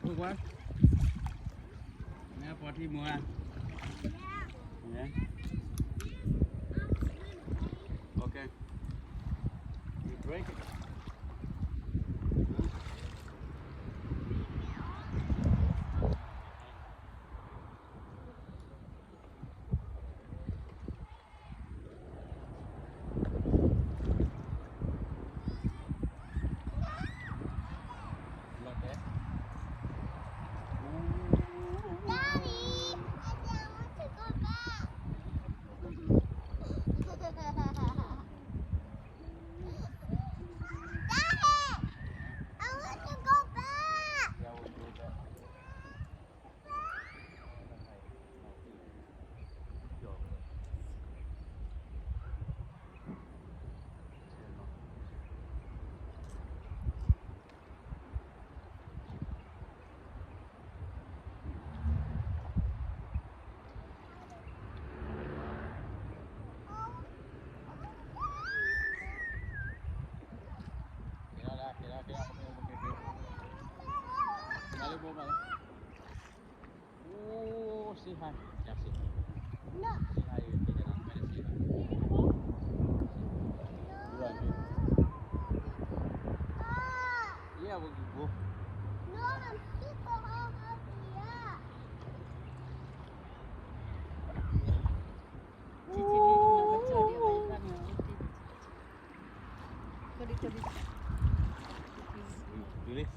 Vui quá. Nè, party mua. Yeah. Okay. You break it. Oh, say hi. Yeah, say hi. No. Say hi. Say hi. Run. Yeah, we'll go. No, I'm super happy. Do this.